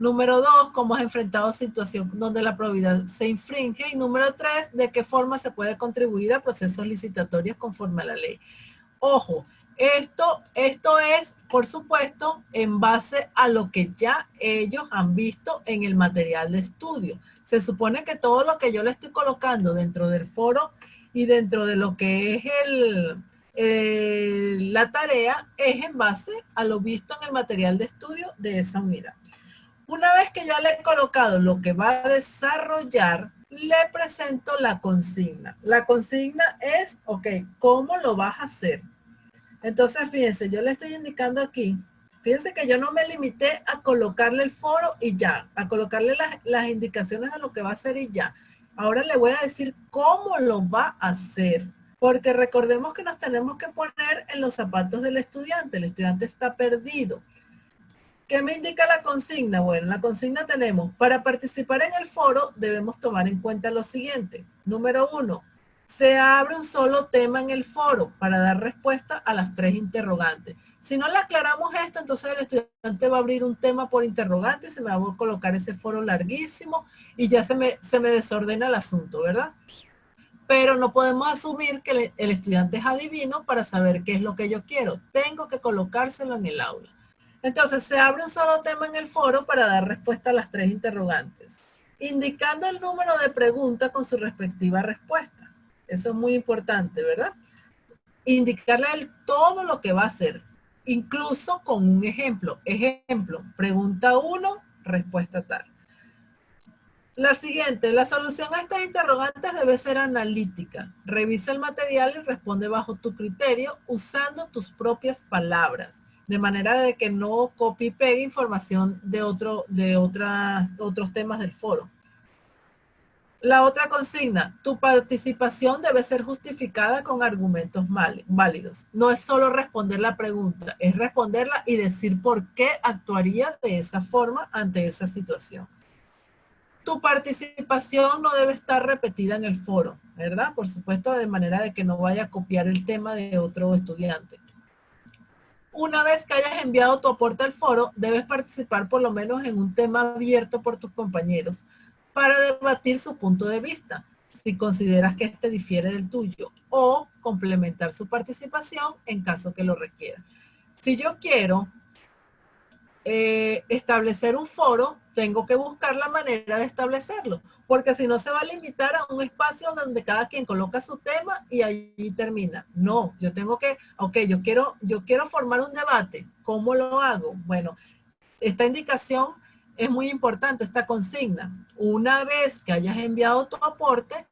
Número 2, ¿cómo has enfrentado situaciones donde la probidad se infringe? Y número 3, ¿de qué forma se puede contribuir a procesos licitatorios conforme a la ley? Ojo, Esto es, por supuesto, en base a lo que ya ellos han visto en el material de estudio. Se supone que todo lo que yo le estoy colocando dentro del foro y dentro de lo que es la tarea es en base a lo visto en el material de estudio de esa unidad. Una vez que ya le he colocado lo que va a desarrollar, le presento la consigna. La consigna es, ok, ¿cómo lo vas a hacer? Entonces, fíjense, yo le estoy indicando aquí, fíjense que yo no me limité a colocarle el foro y ya, a colocarle las indicaciones de lo que va a hacer y ya. Ahora le voy a decir cómo lo va a hacer, porque recordemos que nos tenemos que poner en los zapatos del estudiante. El estudiante está perdido. ¿Qué me indica la consigna? Bueno, la consigna tenemos, para participar en el foro debemos tomar en cuenta lo siguiente. Número 1, se abre un solo tema en el foro para dar respuesta a las 3 interrogantes. Si no le aclaramos esto, entonces el estudiante va a abrir un tema por interrogante y se me va a colocar ese foro larguísimo y ya se me desordena el asunto, ¿verdad? Pero no podemos asumir que el estudiante es adivino para saber qué es lo que yo quiero. Tengo que colocárselo en el aula. Entonces, se abre un solo tema en el foro para dar respuesta a las 3 interrogantes, indicando el número de preguntas con su respectiva respuesta. Eso es muy importante, ¿verdad? Indicarle a él todo lo que va a hacer, incluso con un ejemplo. Ejemplo, pregunta 1, respuesta tal. La siguiente, la solución a estas interrogantes debe ser analítica. Revisa el material y responde bajo tu criterio usando tus propias palabras, de manera de que no copie y pegue información de otros temas del foro. La otra consigna, tu participación debe ser justificada con argumentos válidos. No es solo responder la pregunta, es responderla y decir por qué actuaría de esa forma ante esa situación. Tu participación no debe estar repetida en el foro, ¿verdad? Por supuesto, de manera de que no vaya a copiar el tema de otro estudiante. Una vez que hayas enviado tu aporte al foro, debes participar por lo menos en un tema abierto por tus compañeros para debatir su punto de vista, si consideras que este difiere del tuyo, o complementar su participación en caso que lo requiera. Si yo quiero establecer un foro, tengo que buscar la manera de establecerlo, porque si no se va a limitar a un espacio donde cada quien coloca su tema y allí termina. No, yo tengo que, ok, yo quiero formar un debate. ¿Cómo lo hago? Bueno, esta indicación es muy importante, esta consigna. Una vez que hayas enviado tu aporte,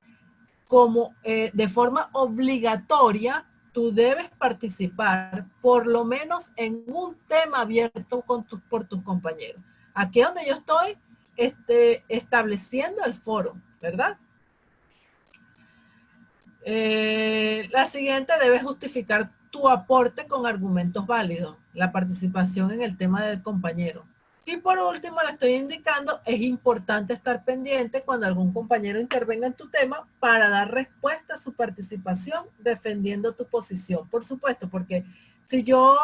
como de forma obligatoria, tú debes participar por lo menos en un tema abierto por tus compañeros. Aquí es donde yo estoy estableciendo el foro, ¿verdad? La siguiente, debes justificar tu aporte con argumentos válidos, la participación en el tema del compañero. Y por último, le estoy indicando, es importante estar pendiente cuando algún compañero intervenga en tu tema para dar respuesta a su participación defendiendo tu posición. Por supuesto, porque si yo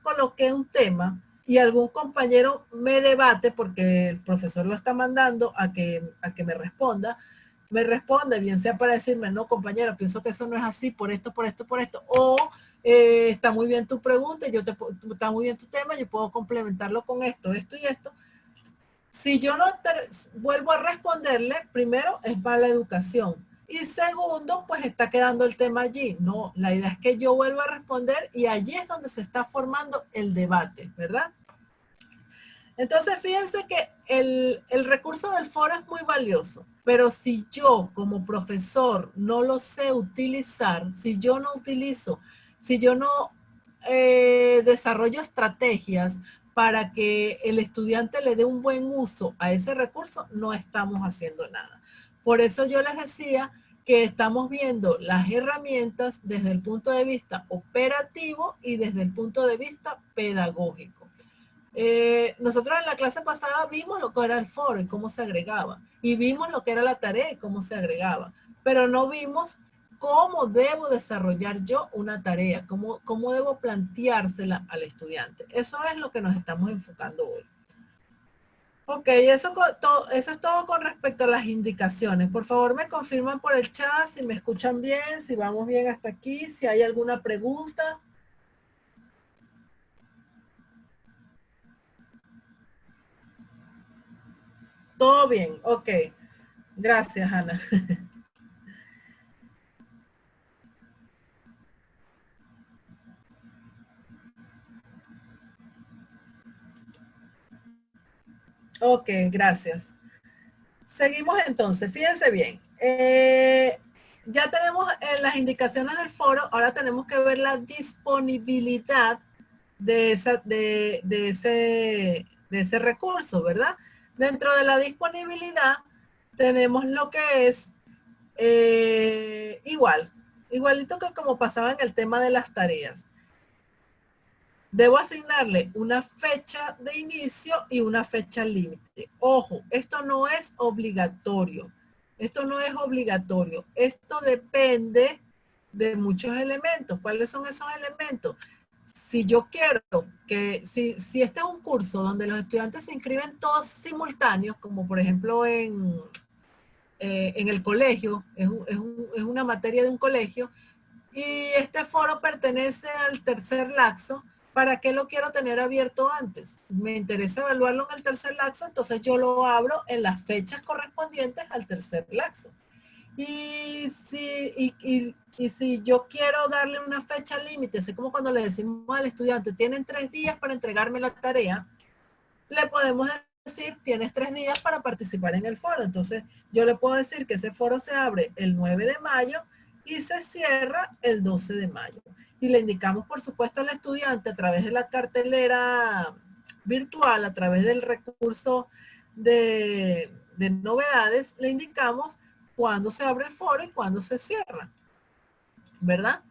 coloqué un tema y algún compañero me debate porque el profesor lo está mandando a que me responde, bien sea para decirme, no compañero, pienso que eso no es así, por esto, o está muy bien tu pregunta, está muy bien tu tema, yo puedo complementarlo con esto y esto. Si yo no vuelvo a responderle, primero es mala educación. Y segundo, pues está quedando el tema allí. No, la idea es que yo vuelva a responder y allí es donde se está formando el debate, ¿verdad? Entonces, fíjense que el recurso del foro es muy valioso, pero si yo como profesor no lo sé utilizar, si yo no utilizo, si yo no desarrollo estrategias para que el estudiante le dé un buen uso a ese recurso, no estamos haciendo nada. Por eso yo les decía que estamos viendo las herramientas desde el punto de vista operativo y desde el punto de vista pedagógico. Nosotros en la clase pasada vimos lo que era el foro y cómo se agregaba, y vimos lo que era la tarea y cómo se agregaba, pero no vimos cómo debo desarrollar yo una tarea, cómo debo planteársela al estudiante. Eso es lo que nos estamos enfocando hoy. Ok, eso es todo con respecto a las indicaciones. Por favor, me confirman por el chat si me escuchan bien, si vamos bien hasta aquí, si hay alguna pregunta. Todo bien, ok. Gracias, Ana. Ok, gracias. Seguimos entonces, fíjense bien. Ya tenemos las indicaciones del foro, ahora tenemos que ver la disponibilidad de ese recurso, ¿verdad? Dentro de la disponibilidad tenemos lo que es igualito que como pasaba en el tema de las tareas. Debo asignarle una fecha de inicio y una fecha límite. Ojo, esto no es obligatorio. Esto no es obligatorio. Esto depende de muchos elementos. ¿Cuáles son esos elementos? Si yo quiero si este es un curso donde los estudiantes se inscriben todos simultáneos, como por ejemplo en el colegio, es una materia de un colegio, y este foro pertenece al tercer laxo, ¿para qué lo quiero tener abierto antes? Me interesa evaluarlo en el tercer laxo, entonces yo lo abro en las fechas correspondientes al tercer laxo. Y si yo quiero darle una fecha límite, así como cuando le decimos al estudiante, tienen 3 días para entregarme la tarea, le podemos decir, tienes 3 días para participar en el foro. Entonces, yo le puedo decir que ese foro se abre el 9 de mayo y se cierra el 12 de mayo. Y le indicamos, por supuesto, al estudiante a través de la cartelera virtual, a través del recurso de novedades, le indicamos cuándo se abre el foro y cuándo se cierra, ¿verdad?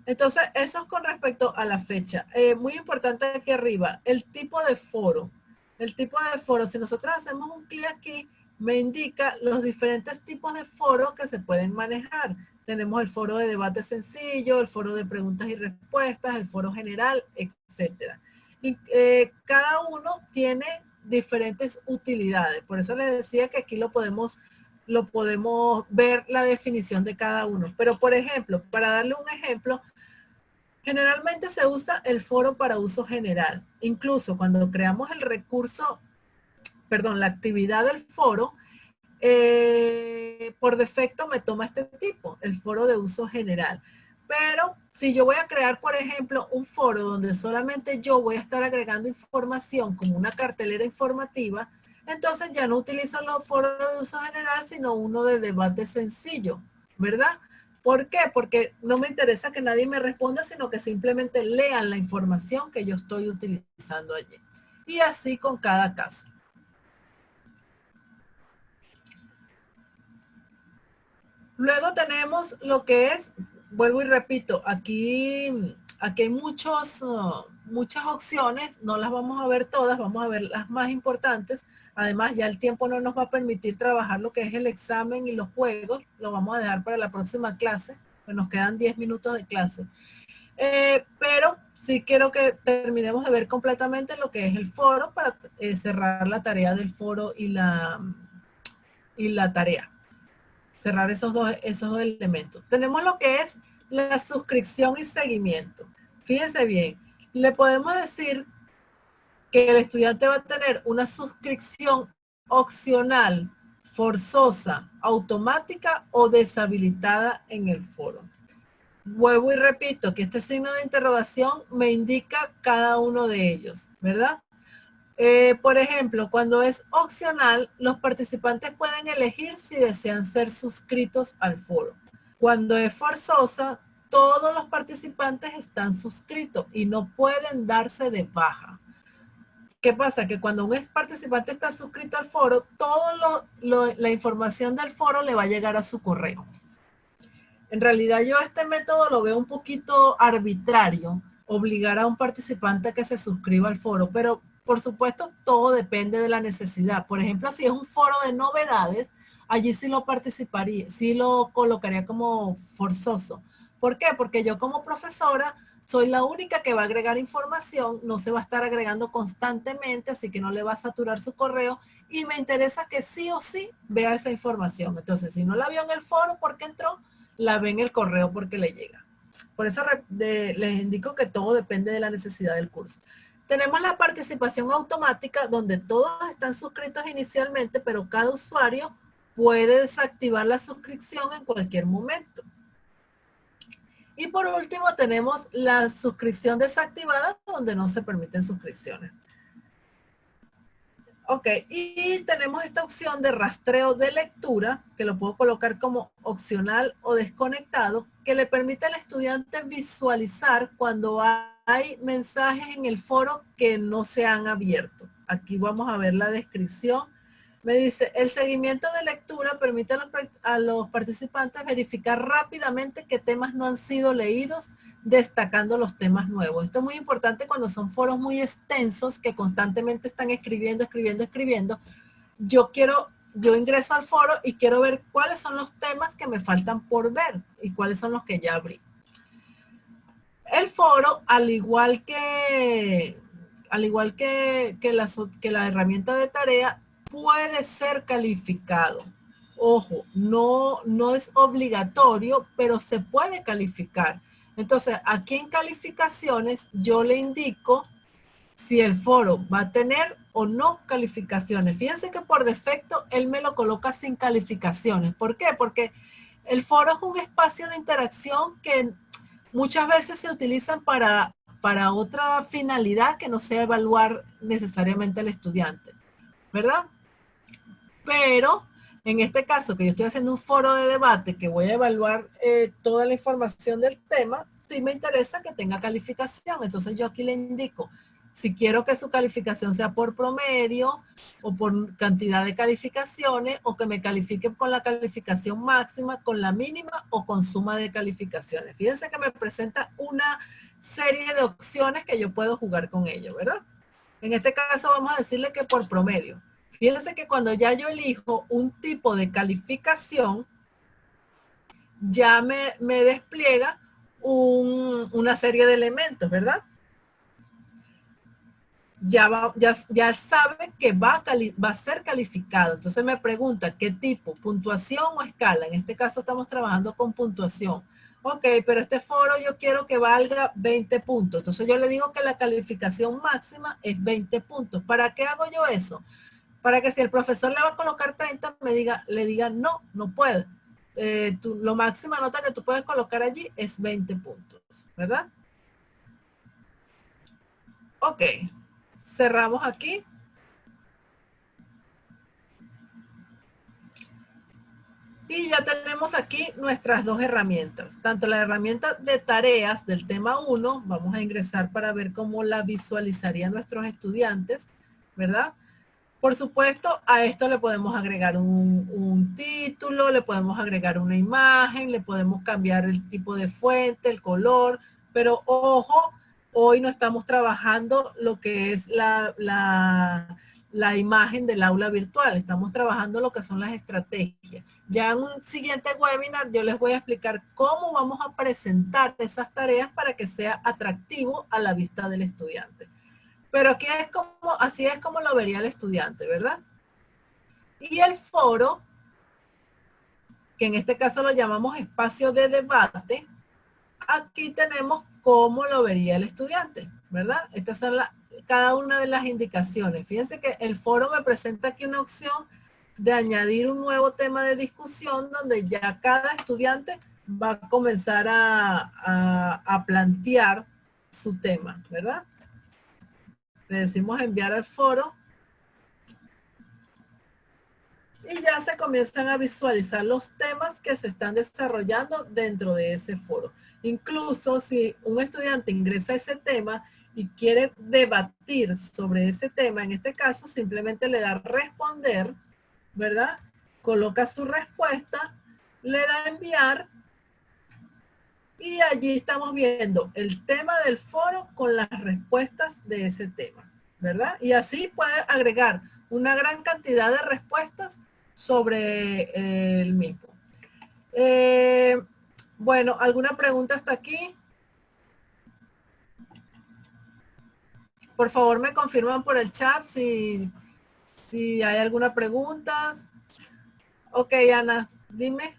Entonces, eso es con respecto a la fecha. Muy importante aquí arriba, el tipo de foro. El tipo de foro, si nosotros hacemos un clic aquí, me indica los diferentes tipos de foros que se pueden manejar. Tenemos el foro de debate sencillo, el foro de preguntas y respuestas, el foro general, etcétera. Y cada uno tiene diferentes utilidades. Por eso les decía que aquí lo podemos ver la definición de cada uno. Pero, por ejemplo, para darle un ejemplo, generalmente se usa el foro para uso general. Incluso cuando creamos el recurso, perdón, la actividad del foro, por defecto me toma este tipo, el foro de uso general. Pero si yo voy a crear, por ejemplo, un foro donde solamente yo voy a estar agregando información como una cartelera informativa, entonces ya no utilizo los foros de uso general, sino uno de debate sencillo, ¿verdad? ¿Por qué? Porque no me interesa que nadie me responda, sino que simplemente lean la información que yo estoy utilizando allí. Y así con cada caso. Luego tenemos lo que es, vuelvo y repito, aquí hay muchas opciones, no las vamos a ver todas, vamos a ver las más importantes. Además, ya el tiempo no nos va a permitir trabajar lo que es el examen y los juegos, lo vamos a dejar para la próxima clase, pues nos quedan 10 minutos de clase. Pero sí quiero que terminemos de ver completamente lo que es el foro para cerrar la tarea del foro y la tarea. Cerrar esos dos elementos. Tenemos lo que es la suscripción y seguimiento. Fíjense bien, le podemos decir que el estudiante va a tener una suscripción opcional, forzosa, automática o deshabilitada en el foro. Vuelvo y repito que este signo de interrogación me indica cada uno de ellos, ¿verdad? Por ejemplo, cuando es opcional, los participantes pueden elegir si desean ser suscritos al foro. Cuando es forzosa, todos los participantes están suscritos y no pueden darse de baja. ¿Qué pasa? Que cuando un participante está suscrito al foro, toda la información del foro le va a llegar a su correo. En realidad yo este método lo veo un poquito arbitrario, obligar a un participante a que se suscriba al foro, pero por supuesto todo depende de la necesidad. Por ejemplo, si es un foro de novedades, allí sí lo participaría, sí lo colocaría como forzoso. ¿Por qué? Porque yo como profesora soy la única que va a agregar información, no se va a estar agregando constantemente, así que no le va a saturar su correo y me interesa que sí o sí vea esa información. Entonces, si no la vio en el foro porque entró, la ve en el correo porque le llega. Por eso les indico que todo depende de la necesidad del curso. Tenemos la participación automática donde todos están suscritos inicialmente, pero cada usuario puede desactivar la suscripción en cualquier momento. Y por último tenemos la suscripción desactivada donde no se permiten suscripciones. Ok, y tenemos esta opción de rastreo de lectura, que lo puedo colocar como opcional o desconectado, que le permite al estudiante visualizar cuando hay mensajes en el foro que no se han abierto. Aquí vamos a ver la descripción. Me dice, el seguimiento de lectura permite a los participantes verificar rápidamente qué temas no han sido leídos, destacando los temas nuevos. Esto es muy importante cuando son foros muy extensos que constantemente están escribiendo. Yo ingreso al foro y quiero ver cuáles son los temas que me faltan por ver y cuáles son los que ya abrí. El foro, al igual que la herramienta de tarea, puede ser calificado. Ojo, no es obligatorio, pero se puede calificar. Entonces, aquí en calificaciones, yo le indico si el foro va a tener o no calificaciones. Fíjense que por defecto, él me lo coloca sin calificaciones. ¿Por qué? Porque el foro es un espacio de interacción que muchas veces se utilizan para otra finalidad que no sea evaluar necesariamente al estudiante, ¿verdad? Pero en este caso que yo estoy haciendo un foro de debate que voy a evaluar toda la información del tema, sí me interesa que tenga calificación. Entonces yo aquí le indico si quiero que su calificación sea por promedio o por cantidad de calificaciones o que me califique con la calificación máxima, con la mínima o con suma de calificaciones. Fíjense que me presenta una serie de opciones que yo puedo jugar con ello, ¿verdad? En este caso vamos a decirle que por promedio. Fíjense que cuando ya yo elijo un tipo de calificación, ya me despliega una serie de elementos, ¿verdad? Ya sabe que va a ser calificado. Entonces me pregunta qué tipo, puntuación o escala. En este caso estamos trabajando con puntuación. Ok, pero este foro yo quiero que valga 20 puntos. Entonces yo le digo que la calificación máxima es 20 puntos. ¿Para qué hago yo eso? Para que si el profesor le va a colocar 30, le diga no, no puede. Lo máxima nota que tú puedes colocar allí es 20 puntos, ¿verdad? Ok, cerramos aquí. Y ya tenemos aquí nuestras dos herramientas, tanto la herramienta de tareas del tema 1, vamos a ingresar para ver cómo la visualizarían nuestros estudiantes, ¿verdad? Por supuesto, a esto le podemos agregar un título, le podemos agregar una imagen, le podemos cambiar el tipo de fuente, el color, pero ojo, hoy no estamos trabajando lo que es la imagen del aula virtual, estamos trabajando lo que son las estrategias. Ya en un siguiente webinar yo les voy a explicar cómo vamos a presentar esas tareas para que sea atractivo a la vista del estudiante. Pero aquí así es como lo vería el estudiante, ¿verdad? Y el foro, que en este caso lo llamamos espacio de debate, aquí tenemos cómo lo vería el estudiante, ¿verdad? Estas son cada una de las indicaciones. Fíjense que el foro me presenta aquí una opción de añadir un nuevo tema de discusión donde ya cada estudiante va a comenzar a plantear su tema, ¿verdad? Le decimos enviar al foro y ya se comienzan a visualizar los temas que se están desarrollando dentro de ese foro. Incluso si un estudiante ingresa a ese tema y quiere debatir sobre ese tema, en este caso simplemente le da responder, ¿verdad? Coloca su respuesta, le da enviar y allí estamos viendo el tema del foro con las respuestas de ese tema, ¿verdad? Y así puede agregar una gran cantidad de respuestas sobre el mismo. Bueno, ¿alguna pregunta hasta aquí? Por favor, me confirman por el chat si hay alguna pregunta. Ok, Ana, dime.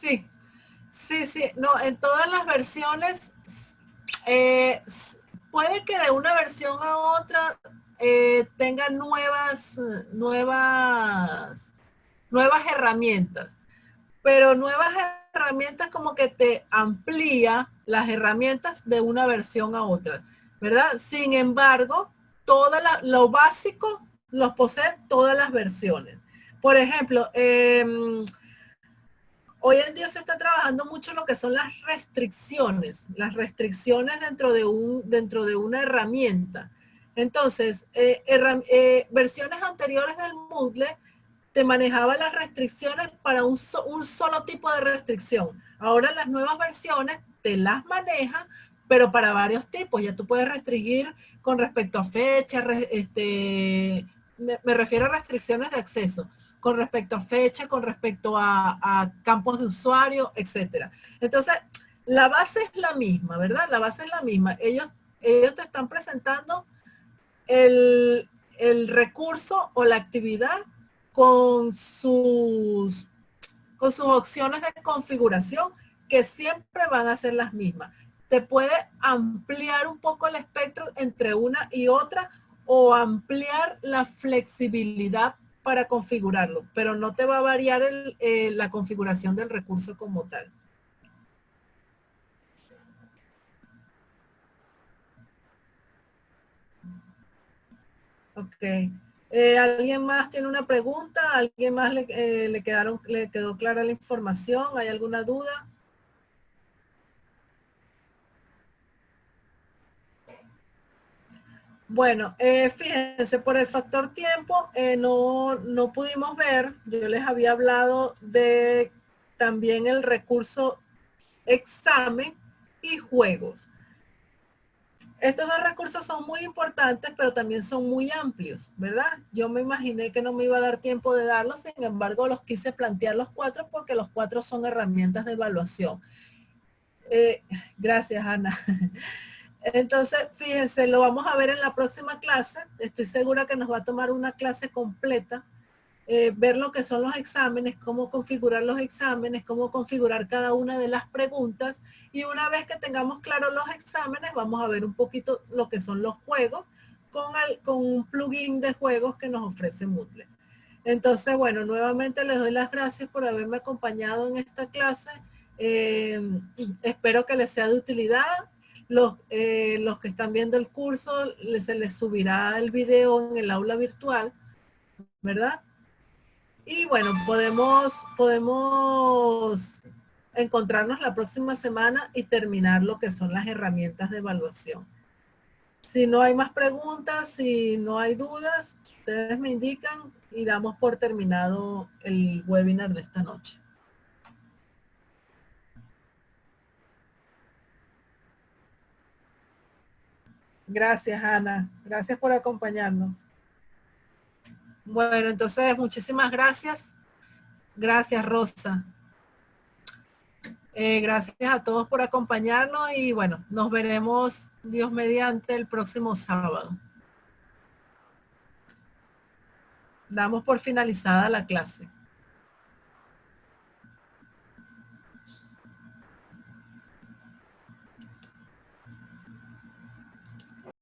Sí, sí, sí. No, en todas las versiones, puede que de una versión a otra tenga nuevas herramientas, pero nuevas herramientas como que te amplía las herramientas de una versión a otra, ¿verdad? Sin embargo, lo básico los posee todas las versiones. Por ejemplo, hoy en día se está trabajando mucho lo que son las restricciones dentro de una herramienta. Entonces, versiones anteriores del Moodle te manejaba las restricciones para un solo tipo de restricción. Ahora las nuevas versiones te las maneja, pero para varios tipos. Ya tú puedes restringir con respecto a fecha, me refiero a restricciones de acceso, con respecto a fecha, con respecto a campos de usuario, etcétera. Entonces, la base es la misma, ¿verdad? La base es la misma. Ellos te están presentando el recurso o la actividad con con sus opciones de configuración, que siempre van a ser las mismas. Te puede ampliar un poco el espectro entre una y otra o ampliar la flexibilidad para configurarlo, pero no te va a variar la configuración del recurso como tal. Ok. ¿Alguien más tiene una pregunta? ¿Alguien más le quedó clara la información? ¿Hay alguna duda? Bueno, fíjense, por el factor tiempo no pudimos ver, yo les había hablado de también el recurso examen y juegos. Estos dos recursos son muy importantes, pero también son muy amplios, ¿verdad? Yo me imaginé que no me iba a dar tiempo de darlos, sin embargo, los quise plantear los cuatro porque los cuatro son herramientas de evaluación. Gracias, Ana. Entonces, fíjense, lo vamos a ver en la próxima clase. Estoy segura que nos va a tomar una clase completa. Ver lo que son los exámenes, cómo configurar los exámenes, cómo configurar cada una de las preguntas. Y una vez que tengamos claros los exámenes, vamos a ver un poquito lo que son los juegos con un plugin de juegos que nos ofrece Moodle. Entonces, bueno, nuevamente les doy las gracias por haberme acompañado en esta clase. Espero que les sea de utilidad. Los que están viendo el curso, se les subirá el video en el aula virtual, ¿verdad? Y bueno, podemos encontrarnos la próxima semana y terminar lo que son las herramientas de evaluación. Si no hay más preguntas, si no hay dudas, ustedes me indican y damos por terminado el webinar de esta noche. Gracias, Ana. Gracias por acompañarnos. Bueno, entonces muchísimas gracias. Gracias, Rosa. Gracias a todos por acompañarnos y bueno, nos veremos, Dios mediante, el próximo sábado. Damos por finalizada la clase.